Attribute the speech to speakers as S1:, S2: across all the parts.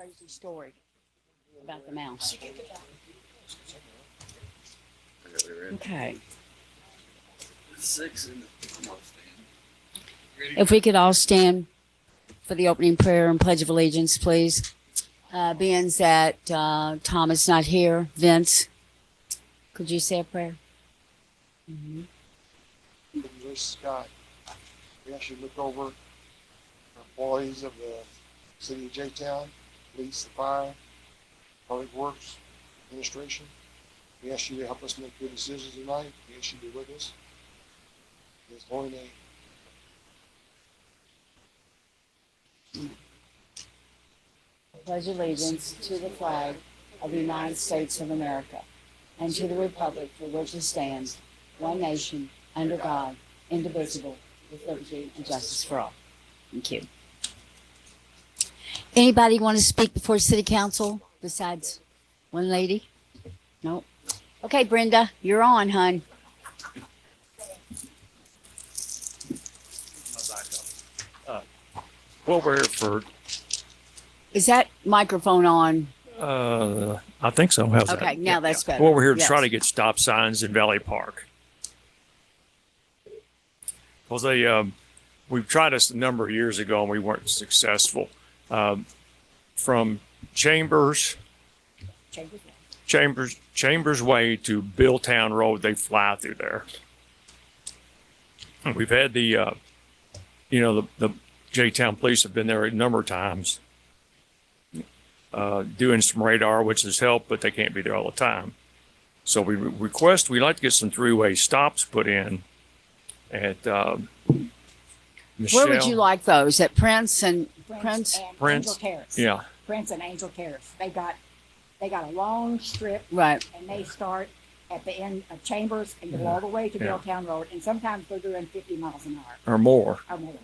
S1: crazy story about the mouse. Okay. If we could all stand for the opening prayer and pledge of allegiance, please. Being that Tom is not here, Vince, could you say a prayer? Mm-hmm.
S2: Scott, we ask you to look over our employees of the city of J-Town, police, the fire, public works, administration. We ask you to help us make good decisions tonight. We ask you to be with us. In His holy name.
S1: Pledge allegiance to the flag of the United States of America and to the republic for which it stands, one nation, under God, indivisible, with liberty and justice for all. Thank you. Anybody want to speak before City Council besides one lady? No. Okay, Brenda, you're on, hun.
S3: What we're here for?
S1: Is that microphone on?
S3: I think so. How's that?
S1: Okay, now that's better.
S3: Well, we're here to
S1: Yes.
S3: try to get stop signs in Valley Park. Because we've tried this a number of years ago and we weren't successful. From Chambers Way to Billtown Road, they fly through there. We've had the J-Town police have been there a number of times, doing some radar, which has helped, but they can't be there all the time. So we'd like to get some three-way stops put in at Michelle.
S1: Where would you like those? At Prince and
S4: Prince? Angel Terrace.
S3: Yeah.
S4: Prince and Angel Terrace. They got a long strip,
S1: right,
S4: and they start at the end of Chambers and go all the way to Billtown Road, and sometimes they're doing 50 miles an hour
S3: or more.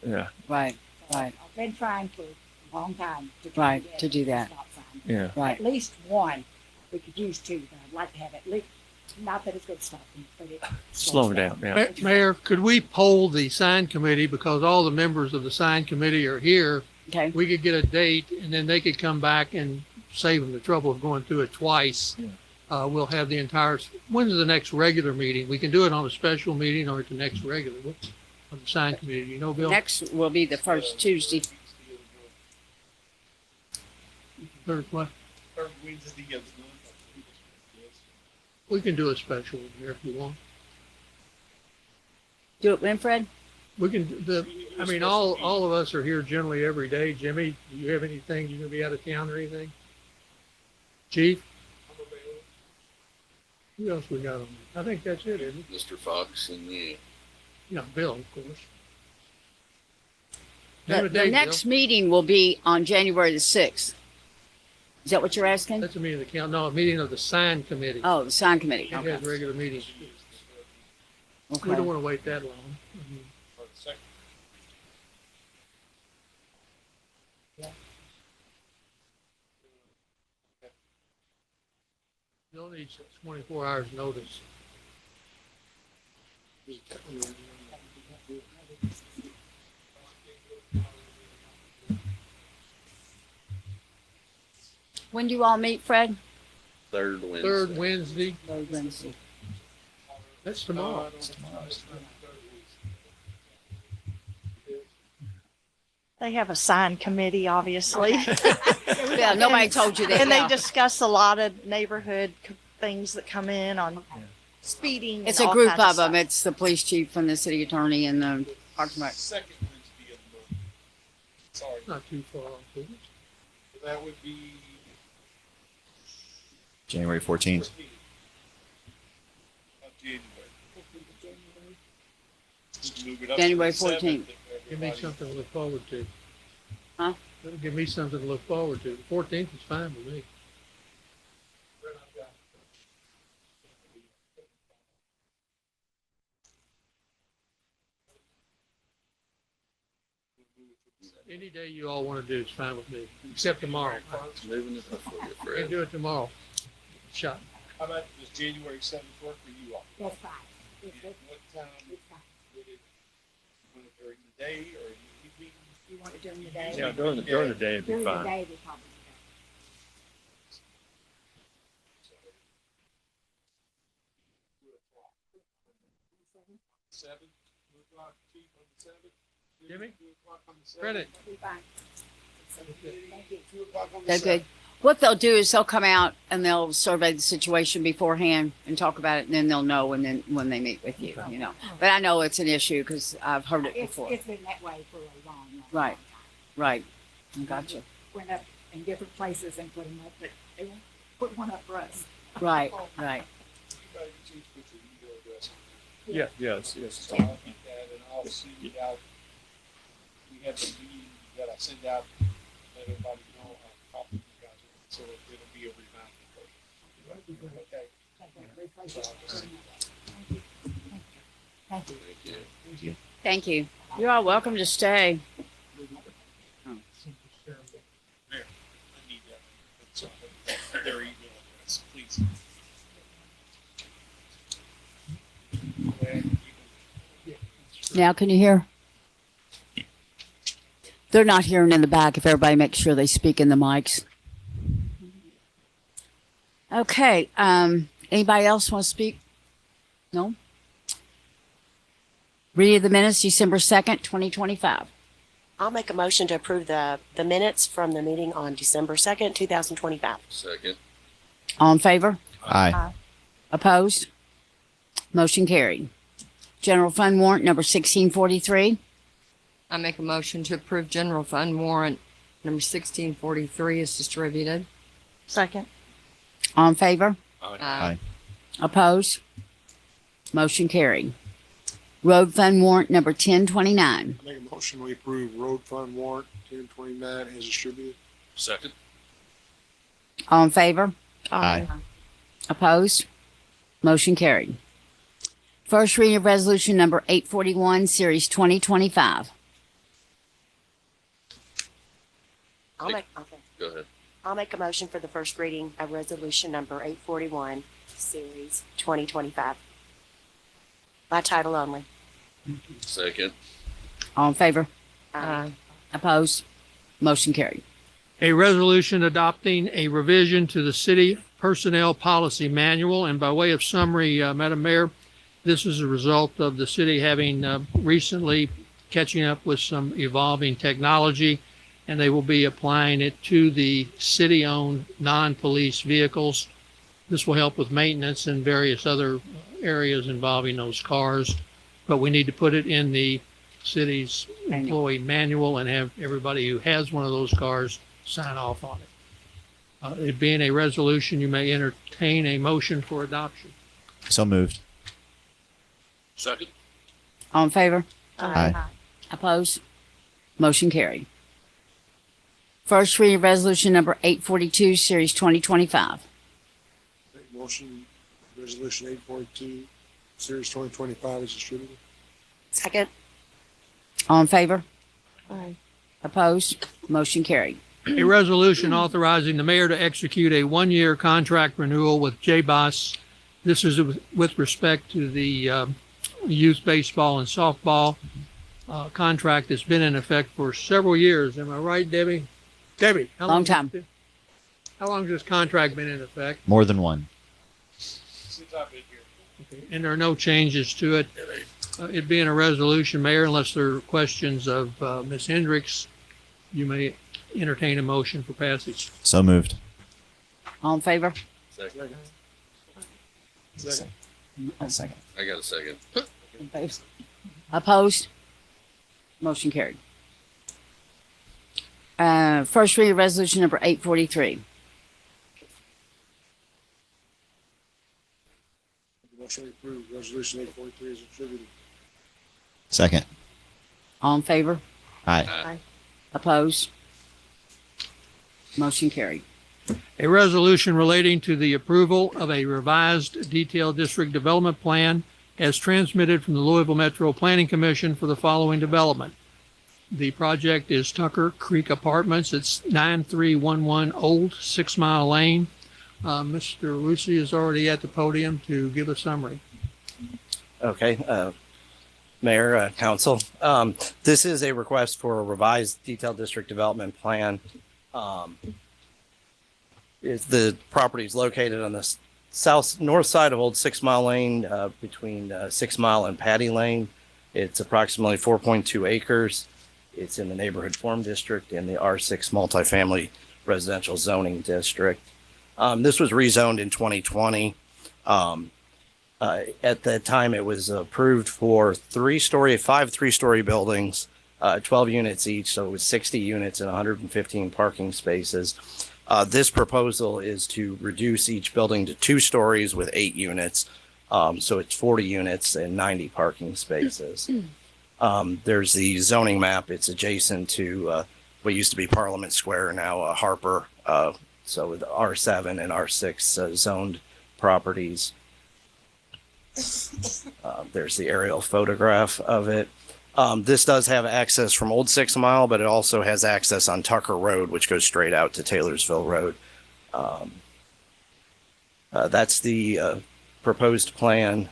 S1: Yeah. Right.
S4: So
S1: right.
S4: I've been trying for a long time to
S1: do that.
S4: Stop sign.
S3: Yeah.
S1: Right.
S4: At least one. We could use two, but I'd like to have at least. Not that it's going to stop them, but it
S3: Slow down. Yeah.
S5: Mayor, could we poll the sign committee, because all the members of the sign committee are here?
S1: Okay.
S5: We could get a date and then they could come back and save them the trouble of going through it twice.
S3: Yeah.
S5: We'll have the entire, when's the next regular meeting? We can do it on a special meeting or at the next regular. What's on the sign committee? You know, Bill?
S1: Next will be the first Tuesday.
S5: Third what?
S6: Third Wednesday of the month.
S5: We can do a special one here if you want.
S1: Do it, Winfred?
S5: We can, all of us are here generally every day. Jimmy, do you have anything? You gonna be out of town or anything? Chief? Who else we got on there? I think that's it, isn't it?
S6: Mr. Fox and me.
S5: Yeah, Bill, of course.
S1: The next meeting will be on January the 6th. Is that what you're asking?
S5: That's a meeting of the council. No, a meeting of the sign committee.
S1: Oh, the sign committee.
S5: It
S1: Okay.
S5: has regular meetings.
S1: Okay.
S5: We don't want to wait that long. You'll need 24 hours notice.
S1: When do you all meet, Fred?
S6: Third Wednesday.
S5: Third Wednesday.
S1: Third Wednesday.
S5: That's tomorrow.
S7: They have a sign committee, obviously.
S1: Yeah, nobody told you that.
S7: And they
S1: yeah.
S7: discuss a lot of neighborhood things that come in on speeding.
S1: It's
S7: and
S1: a
S7: all
S1: group
S7: kinds
S1: of them.
S7: stuff.
S1: It's the police chief and the city attorney and the park department.
S6: Second Wednesday of the month. Sorry.
S5: Not too far off, is it?
S6: That would be
S8: January 14th.
S1: January 14th.
S5: Give me something to look forward to.
S1: Huh?
S5: That'll give me something to look forward to. The 14th is fine with me. Any day you all want to do is fine with me, except tomorrow.
S6: moving it up for you,
S5: I can
S6: Fred.
S5: do it tomorrow. Shot.
S6: How about does January 7th work for you all?
S4: That's fine.
S6: What time
S4: It's fine.
S6: would it, want it during the day or evening?
S4: You want it during the day?
S3: Yeah, during the day it'd be
S4: During the
S3: fine.
S4: day, we probably do
S6: 7, 2 o'clock, Chief, on the 7th.
S5: Jimmy?
S6: 2 o'clock on the 7th.
S5: Credit.
S4: We'll be fine. Thank you.
S2: 2 o'clock on the
S1: They're
S2: 7th.
S1: good. What they'll do is they'll come out and they'll survey the situation beforehand and talk about it, and then they'll know when they meet with you, you know. But I know it's an issue because I've heard it before.
S4: It's been that way for a long, long
S1: Right.
S4: time.
S1: Right. I gotcha.
S4: Went up in different places and put them up, but they won't put one up for us.
S1: Right. Right.
S6: You guys, Chief, put your email address.
S3: Yeah, yes, yes.
S6: So I'll get that and I'll send it out. We have the meeting that I send out, let everybody know how copy you guys are, so it'll be a reminder. Okay. So I'll just send
S1: Thank you. You're all welcome to stay.
S6: Mayor, I need that. So their email address, please.
S1: Now, can you hear? They're not hearing in the back. If everybody makes sure they speak in the mics. Okay. Anybody else want to speak? No? Read the minutes, December 2nd, 2025.
S8: I'll make a motion to approve the minutes from the meeting on December 2nd, 2025.
S6: Second.
S1: All in favor?
S9: Aye.
S1: Opposed? Motion carried. General fund warrant number 1643.
S10: I make a motion to approve general fund warrant number 1643 is distributed.
S7: Second.
S1: All in favor?
S10: Aye.
S1: Opposed? Motion carried. Road fund warrant number 1029.
S2: Make a motion, we approve road fund warrant 1029 as distributed.
S6: Second.
S1: All in favor?
S9: Aye.
S1: Opposed? Motion carried. First reading of resolution number 841, series 2025.
S8: Okay.
S6: Go ahead.
S8: I'll make a motion for the first reading of resolution number 841, series 2025. By title only.
S6: Second.
S1: All in favor?
S10: Aye.
S1: Opposed? Motion carried.
S5: A resolution adopting a revision to the city personnel policy manual. And by way of summary, Madam Mayor, this is a result of the city having recently catching up with some evolving technology, and they will be applying it to the city-owned non-police vehicles. This will help with maintenance and various other areas involving those cars, but we need to put it in the city's employee manual and have everybody who has one of those cars sign off on it. It being a resolution, you may entertain a motion for adoption.
S9: So moved.
S6: Second.
S1: All in favor?
S9: Aye.
S1: Opposed? Motion carried. First reading of resolution number 842, series 2025.
S2: Make a motion, resolution 842, series 2025 is distributed.
S8: Second.
S1: All in favor?
S7: Aye.
S1: Opposed? Motion carried.
S5: A resolution authorizing the mayor to execute a one-year contract renewal with JBoss. This is with respect to the youth baseball and softball contract that's been in effect for several years. Am I right, Debbie? Debbie, how
S1: Long time.
S5: How long has this contract been in effect?
S9: More than one.
S6: Since I've been here.
S5: Okay. And there are no changes to it. It being a resolution, Mayor, unless there are questions of Ms. Hendricks, you may entertain a motion for passage.
S9: So moved.
S1: All in favor?
S6: Second.
S2: Second.
S9: Second.
S6: I got a second.
S1: Opposed? Motion carried. First reading of resolution number 843.
S2: Motion to approve resolution 843 is distributed.
S9: Second.
S1: All in favor?
S9: Aye.
S1: Opposed? Motion carried.
S5: A resolution relating to the approval of a revised detailed district development plan as transmitted from the Louisville Metro Planning Commission for the following development. The project is Tucker Creek Apartments. It's 9311 Old 6 Mile Lane. Mr. Rusi is already at the podium to give a summary.
S11: Okay, Mayor, Council. This is a request for a revised detailed district development plan. The property is located on the north side of Old 6 Mile Lane, between 6 Mile and Patty Lane. It's approximately 4.2 acres. It's in the neighborhood form district in the R6 multifamily residential zoning district. This was rezoned in 2020. At that time, it was approved for five three-story buildings, 12 units each, so it was 60 units and 115 parking spaces. This proposal is to reduce each building to 2 stories with 8 units, so it's 40 units and 90 parking spaces. There's the zoning map. It's adjacent to what used to be Parliament Square, now Harper, so with R7 and R6 zoned properties. There's the aerial photograph of it. This does have access from Old 6 Mile, but it also has access on Tucker Road, which goes straight out to Taylorsville Road. That's the proposed plan.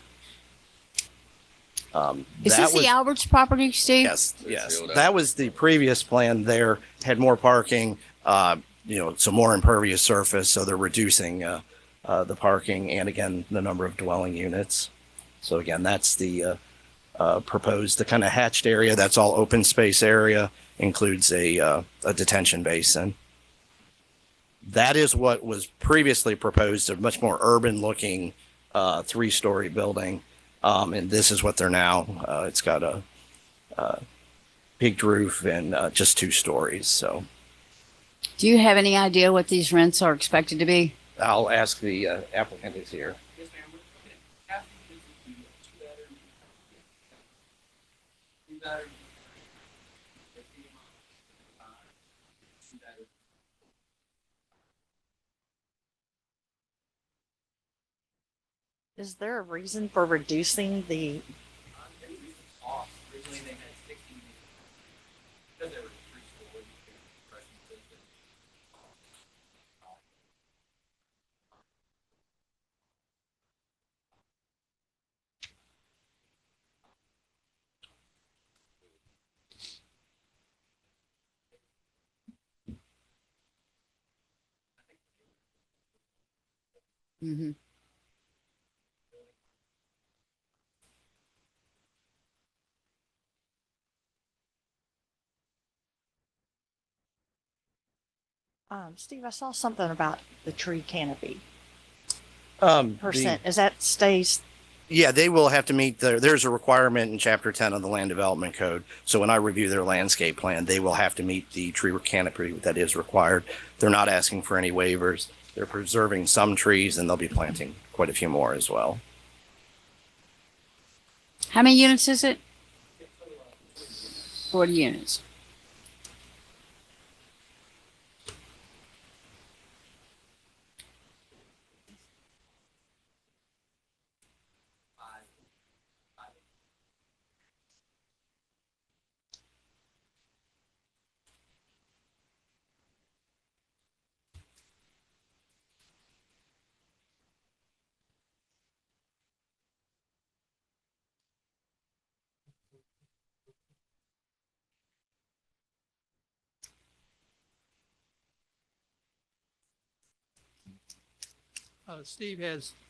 S10: Is this the Alberts property, Steve?
S11: Yes, yes. That was the previous plan there, had more parking, so more impervious surface, so they're reducing the parking and again, the number of dwelling units. So again, that's the proposed, the kind of hatched area, that's all open space area, includes a detention basin. That is what was previously proposed, a much more urban looking 3-story building. And this is what they're now. It's got a peaked roof and just 2 stories. So
S1: Do you have any idea what these rents are expected to be?
S11: I'll ask the applicant is here.
S7: Is there a reason for reducing the?
S1: Mm-hmm.
S7: Steve, I saw something about the tree canopy
S11: The-
S7: percent. Is that stays?
S11: Yeah, they will have to meet there's a requirement in Chapter 10 of the Land Development Code. So when I review their landscape plan, they will have to meet the tree canopy that is required. They're not asking for any waivers. They're preserving some trees and they'll be planting quite a few more as well.
S1: How many units is it? 40 units.
S5: Steve,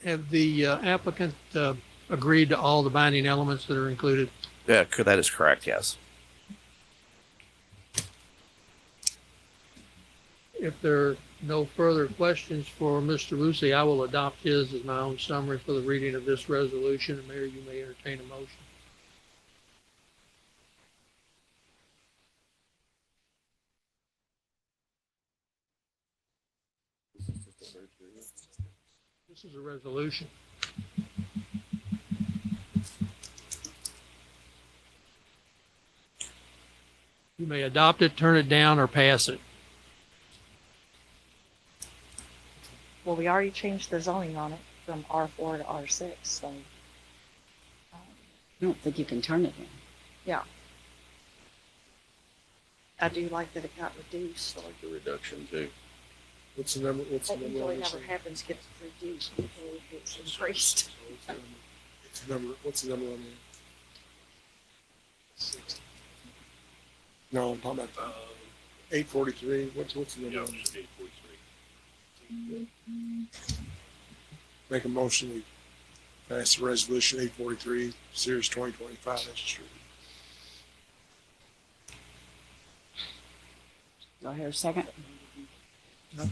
S5: have the applicant agreed to all the binding elements that are included?
S11: Yeah, that is correct, yes.
S5: If there are no further questions for Mr. Lucy, I will adopt his as my own summary for the reading of this resolution. And Mayor, you may entertain a motion. This is a resolution. You may adopt it, turn it down, or pass it.
S7: Well, we already changed the zoning on it from R4 to R6, so.
S1: I don't think you can turn it in.
S7: Yeah. I do like that it got reduced.
S2: I like the reduction too. What's the number? What's the
S7: That
S2: number?
S7: usually
S2: on this
S7: never
S2: thing?
S7: happens, gets reduced, usually it's increased.
S2: What's the number? What's the number on there? 60. No, I'm talking about 843. What's the number on there? 843. Make a motion, we pass the resolution 843, series 2025 as distributed.
S1: Do I hear a second? You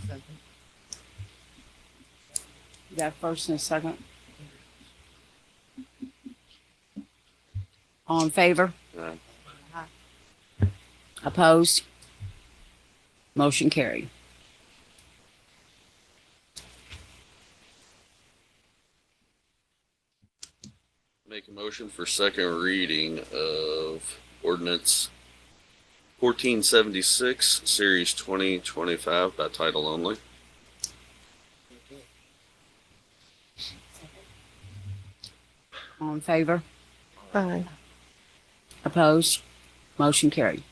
S1: got a first and a second? All in favor? Opposed? Motion carried.
S12: Make a motion for second reading of ordinance 1476, series 2025 by title only.
S1: All in favor?
S7: Aye.
S1: Opposed? Motion carried.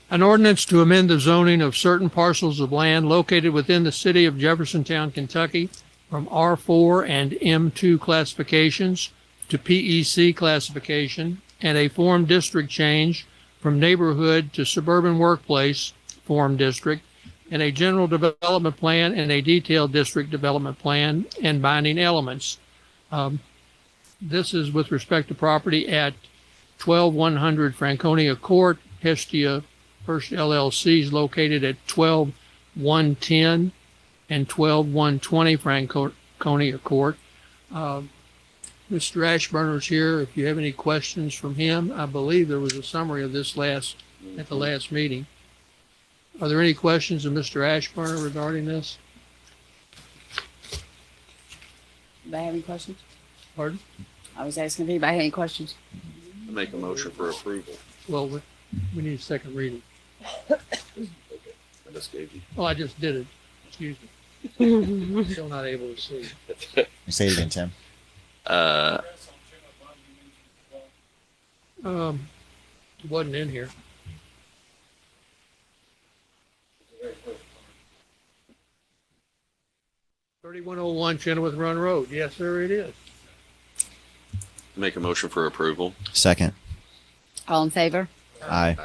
S5: An ordinance to amend the zoning of certain parcels of land located within the city of Jeffersontown, Kentucky from R4 and M2 classifications to PEC classification, and a form district change from neighborhood to suburban workplace form district, and a general development plan and a detailed district development plan and binding elements. This is with respect to property at 12100 Franconia Court. Hestia First LLC is located at 12110 and 12120 Franconia Court. Mr. Ashburner's here. If you have any questions from him, I believe there was a summary of this at the last meeting. Are there any questions of Mr. Ashburner regarding this?
S1: Anybody have any questions?
S5: Pardon?
S1: I was asking if anybody had any questions.
S12: Make a motion for approval.
S5: Well, we need a second reading.
S12: I just gave you.
S5: Oh, I just did it. Excuse me. Still not able to see.
S9: Say it again, Tim.
S5: It wasn't in here. $3101 Chenoweth Run Road. Yes, sir, it is.
S12: Make a motion for approval.
S9: Second.
S1: All in favor?
S9: Aye.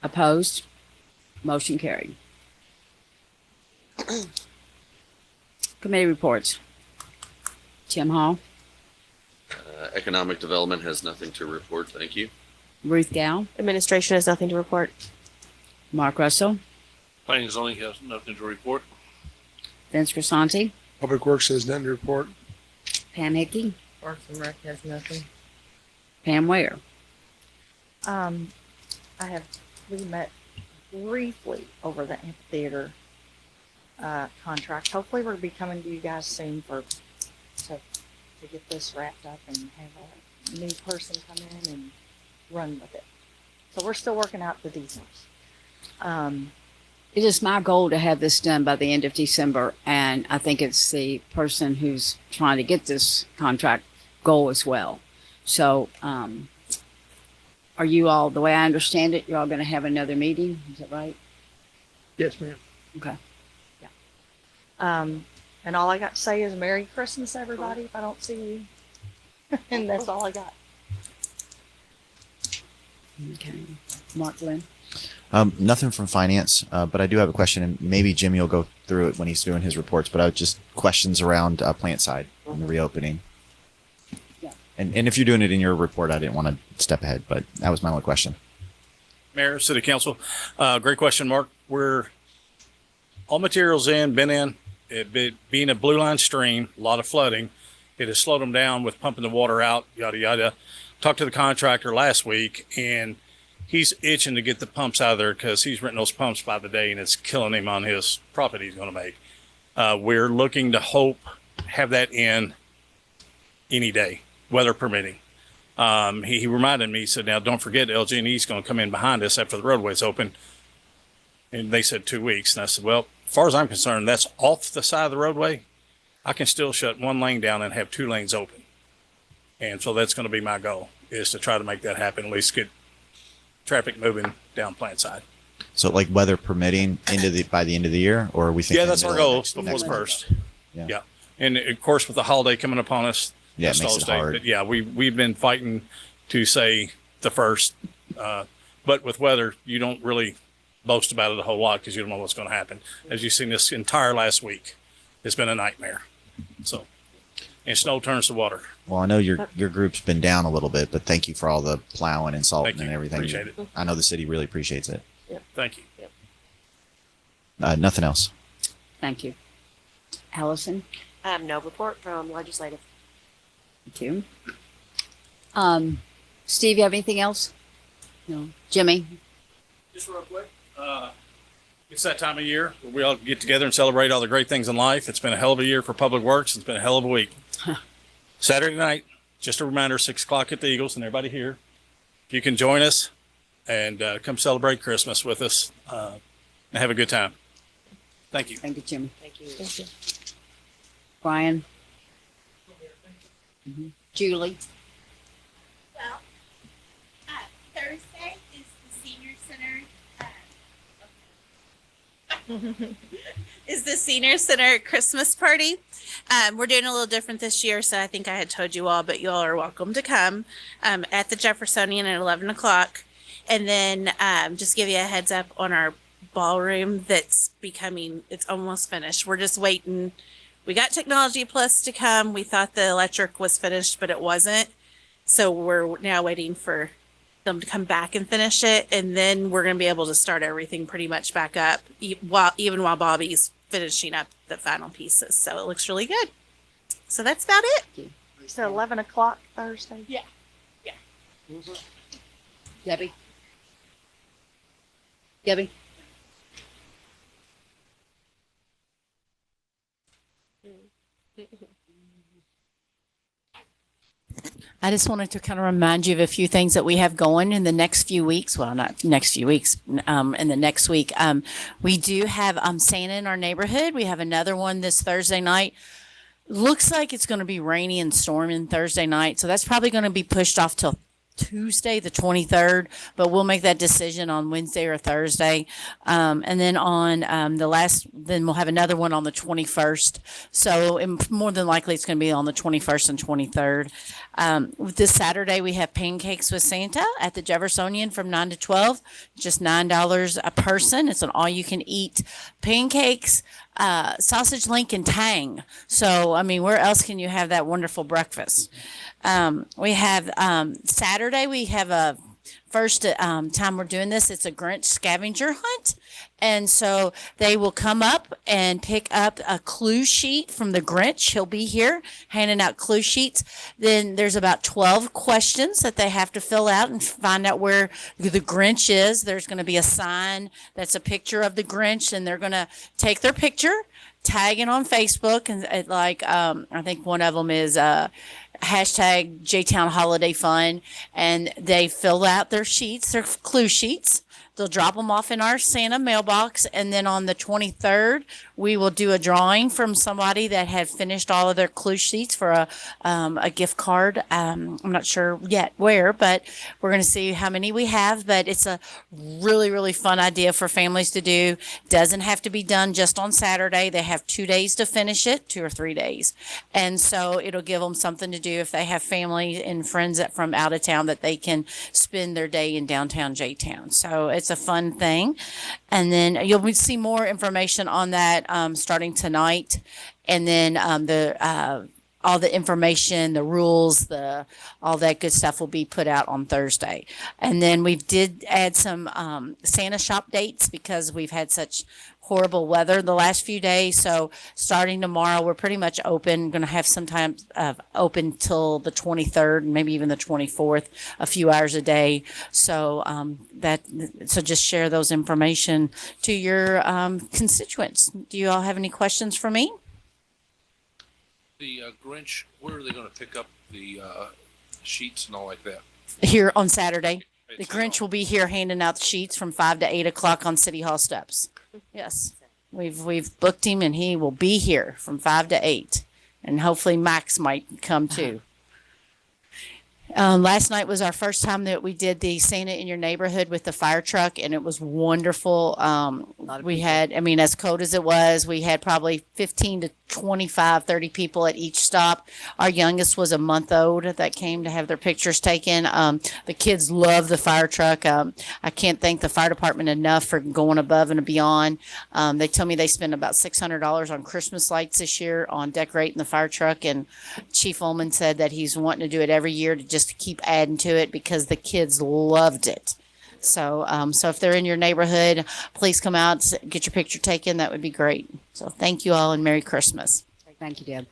S1: Opposed? Motion carried. Committee reports. Tim Hall,
S12: Economic Development has nothing to report. Thank you.
S1: Ruth Gow,
S7: Administration has nothing to report.
S1: Mark Russell,
S6: Planning and zoning has nothing to report.
S1: Vince Grisanti,
S2: Public Works has nothing to report.
S1: Pam Hickey,
S10: Parks and Rec has nothing.
S1: Pam Ware.
S7: We met briefly over the amphitheater contract. Hopefully we'll be coming to you guys soon to get this wrapped up and have a new person come in and run with it. So we're still working out the details.
S1: It is my goal to have this done by the end of December, and I think it's the person who's trying to get this contract goal as well. So, are you all, the way I understand it, you're all going to have another meeting? Is that right?
S5: Yes, ma'am.
S1: Okay.
S7: And all I got to say is Merry Christmas, everybody, if I don't see you. And that's all I got.
S1: Okay. Mark Glenn.
S9: Nothing from finance, but I do have a question, and maybe Jimmy will go through it when he's doing his reports. But I would just questions around plant side and the reopening.
S1: Yeah.
S9: And if you're doing it in your report, I didn't want to step ahead, but that was my only question.
S13: Mayor, City Council, great question, Mark. We're all materials been in. It being a blue line stream, a lot of flooding. It has slowed them down with pumping the water out, yada, yada. Talked to the contractor last week, and he's itching to get the pumps out of there because he's renting those pumps by the day, and it's killing him on his profit he's going to make. We're looking to have that in any day, weather permitting. He reminded me, he said, now don't forget LG&E's going to come in behind us after the roadway's open. And they said 2 weeks. And I said, well, as far as I'm concerned, that's off the side of the roadway. I can still shut one lane down and have 2 lanes open. And so that's going to be my goal, is to try to make that happen, at least get traffic moving down plant side.
S9: So, like weather permitting by the end of the year, or are we thinking?
S13: Yeah, that's our goal before
S9: next
S13: the
S9: month?
S13: first.
S9: Yeah.
S13: And of course, with the holiday coming upon us,
S9: Yeah, it
S13: that's
S9: makes
S13: all
S9: it
S13: state.
S9: hard.
S13: But yeah, we've been fighting to say the first, but with weather, you don't really boast about it a whole lot because you don't know what's going to happen. As you've seen this entire last week, it's been a nightmare. So, and snow turns to water.
S9: Well, I know your group's been down a little bit, but thank you for all the plowing and salting
S13: Thank
S9: and
S13: you.
S9: everything.
S13: Appreciate it.
S9: I know the city really appreciates it.
S13: Thank you.
S9: Nothing else.
S1: Thank you. Allison?
S8: No report from legislative.
S1: Thank you. Steve, you have anything else? No. Jimmy?
S13: Just real quick, it's that time of year where we all get together and celebrate all the great things in life. It's been a hell of a year for Public Works. It's been a hell of a week. Saturday night, just a reminder, 6 o'clock at the Eagles, and everybody here, if you can join us and come celebrate Christmas with us and have a good time. Thank you.
S1: Thank you, Jimmy.
S8: Thank you.
S1: Brian? Julie?
S14: Well, Thursday is the senior center. Is the senior center Christmas party. We're doing a little different this year, so I think I had told you all, but you all are welcome to come at the Jeffersonian at 11 o'clock. And then just give you a heads up on our ballroom it's almost finished. We're just waiting. We got Technology Plus to come. We thought the electric was finished, but it wasn't. So we're now waiting for them to come back and finish it. And then we're going to be able to start everything pretty much back up even while Bobby's finishing up the final pieces. So it looks really good. So that's about it.
S7: So 11 o'clock Thursday?
S14: Yeah.
S1: Debbie? Debbie?
S15: I just wanted to kind of remind you of a few things that we have going in the next few weeks. Well, not next few weeks, in the next week. We do have Santa in our neighborhood. We have another one this Thursday night. Looks like it's going to be rainy and storming Thursday night, so that's probably going to be pushed off till Tuesday, the 23rd, but we'll make that decision on Wednesday or Thursday. And then on then we'll have another one on the 21st. So more than likely it's going to be on the 21st and 23rd. This Saturday we have Pancakes with Santa at the Jeffersonian from 9 to 12, just $9 a person. It's an all you can eat pancakes, sausage link and tang. So, I mean, where else can you have that wonderful breakfast? We have Saturday, we have a first time we're doing this. It's a Grinch scavenger hunt. And so they will come up and pick up a clue sheet from the Grinch. He'll be here handing out clue sheets. Then there's about 12 questions that they have to fill out and find out where the Grinch is. There's going to be a sign that's a picture of the Grinch, and they're going to take their picture, tag it on Facebook, and I think one of them is hashtag J-Town Holiday Fun, and they fill out their sheets, their clue sheets. They'll drop them off in our Santa mailbox, and then on the 23rd, we will do a drawing from somebody that had finished all of their clue sheets for a gift card. I'm not sure yet where, but we're going to see how many we have. But it's a really, really fun idea for families to do. Doesn't have to be done just on Saturday. They have 2 days to finish it, 2 or 3 days, and so it'll give them something to do if they have family and friends from out of town that they can spend their day in downtown J-Town. So it's a fun thing. And then you'll see more information on that starting tonight. And then all the information, the rules, all that good stuff will be put out on Thursday. And then we did add some Santa shop dates because we've had such horrible weather the last few days. So starting tomorrow, we're pretty much open. Going to have some time open till the 23rd, maybe even the 24th, a few hours a day. So so just share those information to your constituents. Do you all have any questions for me?
S16: The Grinch, where are they going to pick up the sheets and all like that?
S15: Here on Saturday. The Grinch will be here handing out the sheets from 5 to 8 o'clock on City Hall steps. Yes, we've booked him, and he will be here from 5 to 8, and hopefully Max might come too. Last night was our first time that we did the Santa in your neighborhood with the fire truck, and it was wonderful. We had, as cold as it was, we had probably 15 to 25, 30 people at each stop. Our youngest was a month old that came to have their pictures taken. The kids love the fire truck. I can't thank the fire department enough for going above and beyond. They tell me they spend about $600 on Christmas lights this year on decorating the fire truck. And Chief Ullman said that he's wanting to do it every year to just keep adding to it because the kids loved it. So, so if they're in your neighborhood, please come out, get your picture taken. That would be great. So thank you all and Merry Christmas.
S4: Thank you, Deb.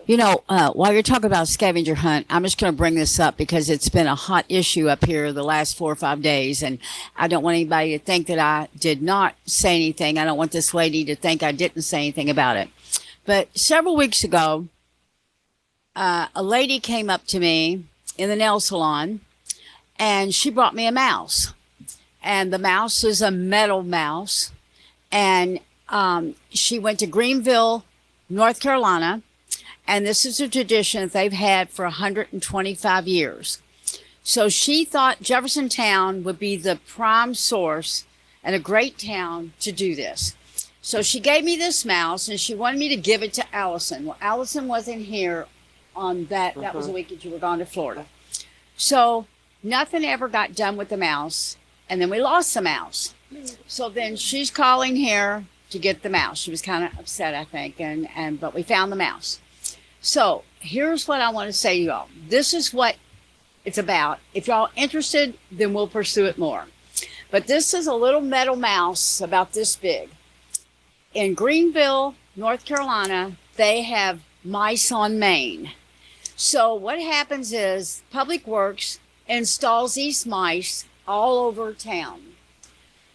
S4: You know, while you're talking about scavenger hunt, I'm just going to bring this up because it's been a hot issue up here the last 4 or 5 days. And I don't want anybody to think that I did not say anything. I don't want this lady to think I didn't say anything about it. But several weeks ago, a lady came up to me in the nail salon and she brought me a mouse. And the mouse is a metal mouse. And she went to Greenville, North Carolina. And this is a tradition that they've had for 125 years. So she thought Jeffersontown would be the prime source and a great town to do this. So she gave me this mouse and she wanted me to give it to Allison. Well, Allison wasn't here on that. That was the week that you were gone to Florida. So nothing ever got done with the mouse. And then we lost the mouse. So then she's calling here to get the mouse. She was kind of upset, I think, but we found the mouse. So here's what I want to say to y'all. This is what it's about. If y'all interested, then we'll pursue it more. But this is a little metal mouse about this big. In Greenville, North Carolina, they have mice on Main. So what happens is Public Works installs these mice all over town.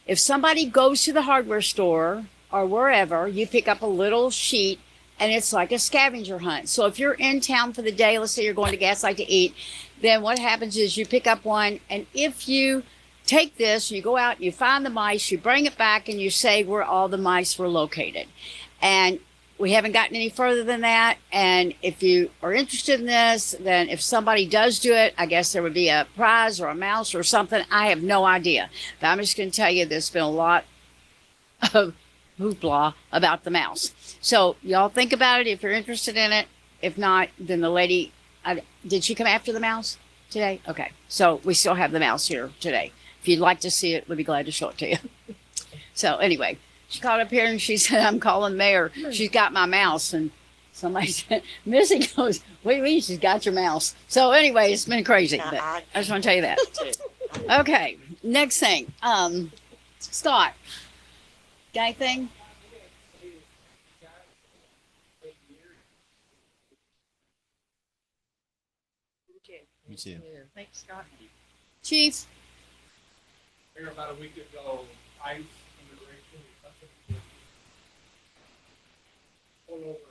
S4: If somebody goes to the hardware store or wherever, you pick up a little sheet and it's like a scavenger hunt. So if you're in town for the day, let's say you're going to Gaslight to eat, then what happens is you pick up one, and if you take this, you go out, you find the mice, you bring it back, and you say where all the mice were located. And we haven't gotten any further than that. And if you are interested in this, then if somebody does do it, I guess there would be a prize or a mouse or something. I have no idea. But I'm just going to tell you there's been a lot of hoopla about the mouse. So y'all think about it if you're interested in it. If not, then the lady, did she come after the mouse today? Okay. So we still have the mouse here today. If you'd like to see it, we'd be glad to show it to you. So anyway. She called up here and she said, I'm calling Mayor. She's got my mouse. And somebody said, Missy goes, what do you mean she's got your mouse? So anyway, it's been crazy. But I just want to tell you that. Okay, next thing. Scott, got anything?
S9: You too.
S7: Thanks, Scott.
S15: Chief?
S6: Here about a week ago, ice all over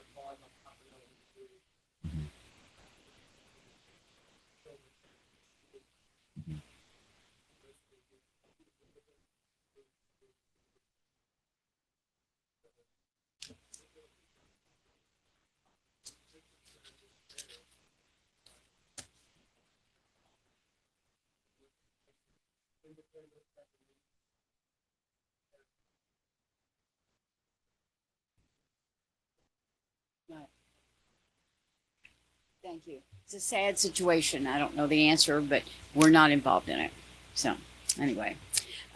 S4: Thank you. It's a sad situation. I don't know the answer, but we're not involved in it. So anyway,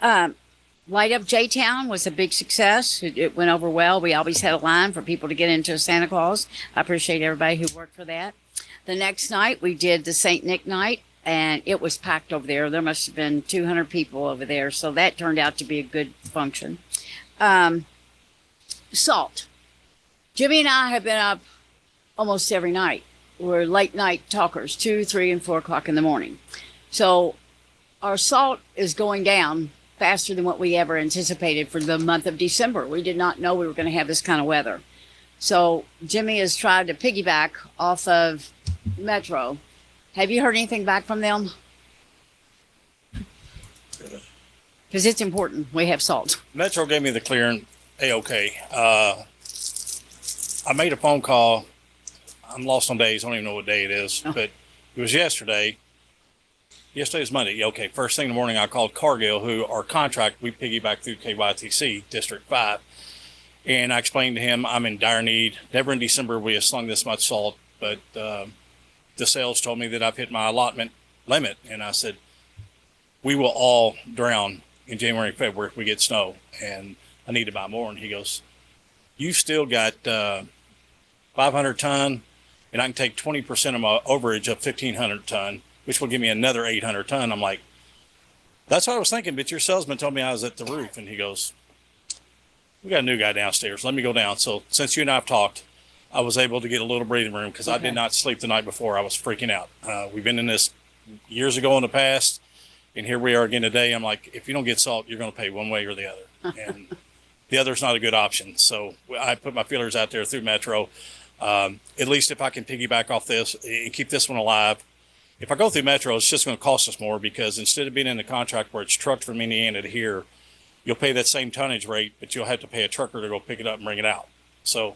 S4: Light Up J-Town was a big success. It went over well. We always had a line for people to get into Santa Claus. I appreciate everybody who worked for that. The next night we did the St. Nick night, and it was packed over there. There must have been 200 people over there. So that turned out to be a good function. Salt. Jimmy and I have been up almost every night. We're late night talkers, 2, 3, and 4 o'clock in the morning. So our salt is going down faster than what we ever anticipated for the month of December. We did not know we were going to have this kind of weather. So Jimmy has tried to piggyback off of Metro. Have you heard anything back from them? Because it's important. We have salt.
S13: Metro gave me the clearing A-OK. I made a phone call. I'm lost on days. I don't even know what day it is, but it was yesterday. Yesterday was Monday. Okay. First thing in the morning, I called Cargill, who our contract, we piggyback through KYTC District 5. And I explained to him I'm in dire need. Never in December we have slung this much salt, but the sales told me that I've hit my allotment limit. And I said, we will all drown in January and February if we get snow, and I need to buy more. And he goes, you've still got 500 ton, and I can take 20% of my overage of 1,500 ton, which will give me another 800 ton. I'm like, that's what I was thinking, but your salesman told me I was at the roof. And he goes, we got a new guy downstairs. Let me go down. So since you and I have talked, I was able to get a little breathing room because I did not sleep the night before. I was freaking out. We've been in this years ago in the past, and here we are again today. I'm like, if you don't get salt, you're going to pay one way or the other. And the other's not a good option. So I put my feelers out there through Metro. At least if I can piggyback off this and keep this one alive. If I go through Metro, it's just going to cost us more because instead of being in the contract where it's trucked from Indiana to here, you'll pay that same tonnage rate, but you'll have to pay a trucker to go pick it up and bring it out. So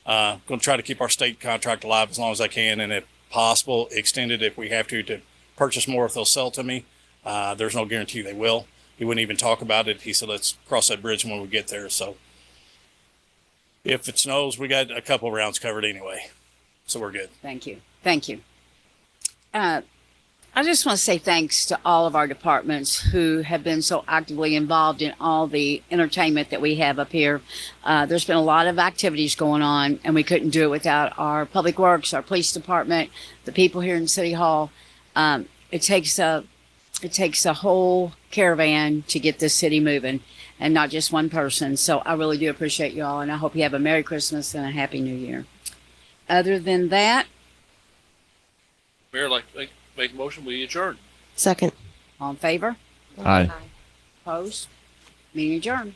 S13: going to try to keep our state contract alive as long as I can, and if possible, extend it if we have to purchase more if they'll sell to me. There's no guarantee they will. He wouldn't even talk about it. He said, let's cross that bridge when we get there. So if it snows, we got a couple rounds covered anyway. So we're good.
S4: Thank you. Thank you. I just want to say thanks to all of our departments who have been so actively involved in all the entertainment that we have up here. There's been a lot of activities going on, and we couldn't do it without our public works, our police department, the people here in City Hall. It takes a whole caravan to get this city moving, and not just one person. So I really do appreciate you all, and I hope you have a Merry Christmas and a Happy New Year. Other than that,
S16: Mayor, like make a motion, we adjourn.
S8: Second.
S4: all in favor?
S9: Aye.
S4: Opposed? Meeting adjourned.